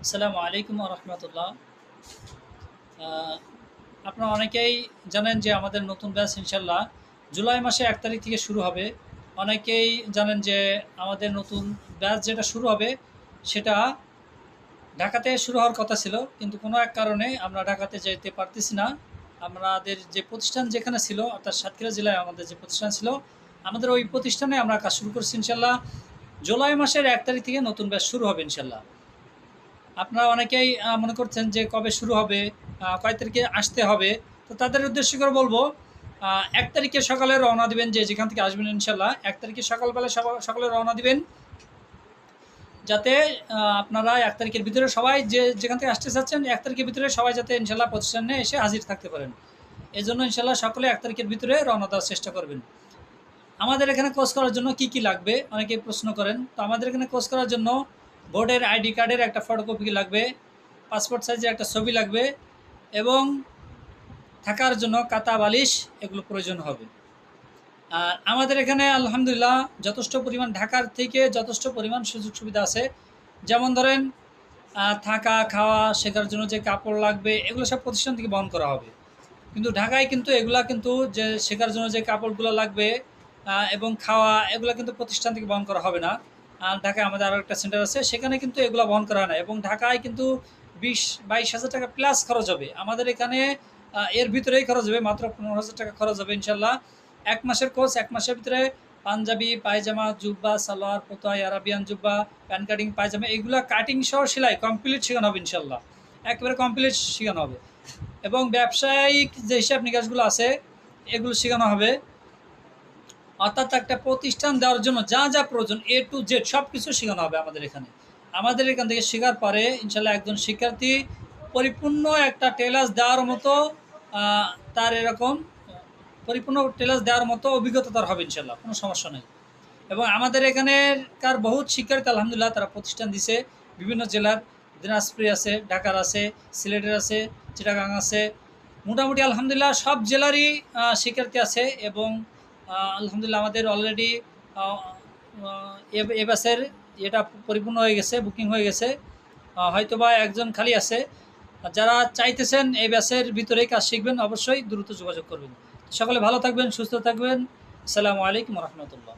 আসসালামু আলাইকুম রহমতুল্লাহ। আপনারা অনেকেই জানেন যে আমাদের নতুন ব্যাচ ইনশাল্লাহ জুলাই মাসে 1 তারিখ থেকে শুরু হবে। অনেকেই জানেন যে আমাদের নতুন ব্যাচ যেটা শুরু হবে সেটা ঢাকাতে শুরু হওয়ার কথা ছিল, কিন্তু কোনো এক কারণে আমরা ঢাকাতে যেতে পারতেছি না। আমাদের যে প্রতিষ্ঠান যেখানে ছিল, অর্থাৎ সাতক্ষীরা জেলায় আমাদের যে প্রতিষ্ঠান ছিল, আমাদের ওই প্রতিষ্ঠানে আমরা কাজ শুরু করছি ইনশাল্লাহ। জুলাই মাসের 1 তারিখ থেকে নতুন ব্যাচ শুরু হবে ইনশাল্লাহ। আপনারা অনেকেই মনে করছেন যে কবে শুরু হবে, কয় তারিখে আসতে হবে। তো তাদের উদ্দেশ্য করে বলবো, 1 তারিখে সকালে রওনা দিবেন, যে যেখান থেকে আসবেন ইনশাল্লাহ 1 তারিখে সকালবেলা সকালে রওনা দিবেন, যাতে আপনারা 1 তারিখের ভিতরে সবাই যে যেখান থেকে আসতে চাচ্ছেন 1 তারিখের ভিতরে সবাই যাতে ইনশাল্লাহ প্রতিষ্ঠানে এসে হাজির থাকতে পারেন। এই জন্য ইনশাল্লাহ সকলে 1 তারিখের ভিতরে রওনা দেওয়ার চেষ্টা করবেন। আমাদের এখানে কোর্স করার জন্য কি কি লাগবে অনেকে প্রশ্ন করেন। তো আমাদের এখানে কোর্স করার জন্য বোর্ডের আইডি কার্ডের একটা ফটোকপি লাগবে, পাসপোর্ট সাইজের একটা ছবি লাগবে, এবং থাকার জন্য কাতা বালিশ এগুলো প্রয়োজন হবে। আর আমাদের এখানে আলহামদুলিল্লাহ যথেষ্ট পরিমাণ, ঢাকার থেকে যথেষ্ট পরিমাণ সুযোগ সুবিধা আছে। যেমন ধরেন থাকা খাওয়া শেখার জন্য যে কাপড় লাগবে এগুলো সব প্রতিষ্ঠান থেকে বহন করা হবে। কিন্তু ঢাকায় কিন্তু এগুলা কিন্তু যে শেখার জন্য যে কাপড়গুলো লাগবে এবং খাওয়া এগুলো কিন্তু প্রতিষ্ঠান থেকে বহন করা হবে না। ঢাকায় আমাদের আরও একটা সেন্টার আছে, সেখানে কিন্তু এগুলো বহন করা হয় না, এবং ঢাকায় কিন্তু 20-22 হাজার টাকা প্লাস খরচ হবে। আমাদের এখানে এর ভিতরেই খরচ হবে, মাত্র 15,000 টাকা খরচ হবে ইনশাল্লাহ। 1 মাসের কোর্স, 1 মাসের ভিতরে পাঞ্জাবি পায়জামা জুব্বা সালোয়ার পোতাই আরাবিয়ান জুব্বা প্যান কাটিং পায়জামা এগুলো কাটিং সহ সেলাই কমপ্লিট শেখানো হবে ইনশাল্লাহ। একেবারে কমপ্লিট শেখানো হবে, এবং ব্যবসায়িক যে হিসাব নিকাশগুলো আছে এগুলো শেখানো হবে। অর্থাৎ একটা প্রতিষ্ঠান দেওয়ার জন্য যা যা প্রয়োজন A to Z সব কিছু শেখানো হবে আমাদের এখানে। আমাদের এখান থেকে শেখার পরে ইনশাল্লাহ একজন শিক্ষার্থী পরিপূর্ণ একটা টেলার্স দেওয়ার মতো, আহ, তার এরকম পরিপূর্ণ টেলার্স দেওয়ার মতো অভিজ্ঞতা তার হবে ইনশাল্লাহ, কোনো সমস্যা নেই। এবং আমাদের এখানকার বহুত শিক্ষার্থী আলহামদুলিল্লাহ তারা প্রতিষ্ঠান দিছে বিভিন্ন জেলার। দিনাজপুরে আছে, ঢাকার আছে, সিলেটের আছে, চিটাগাং আছে, মোটামুটি আলহামদুলিল্লাহ সব জেলারই শিক্ষার্থী আছে। এবং আলহামদুলিল্লাহ আমাদের অলরেডি এ বাসের এটা পরিপূর্ণ হয়ে গেছে, বুকিং হয়ে গেছে, হয়তোবা একজন খালি আছে। যারা চাইতেছেন এই ব্যাচের ভিতরেই কাজ শিখবেন অবশ্যই দ্রুত যোগাযোগ করবেন। সকলে ভালো থাকবেন, সুস্থ থাকবেন। আসসালামু আলাইকুম রহমতুল্লাহ।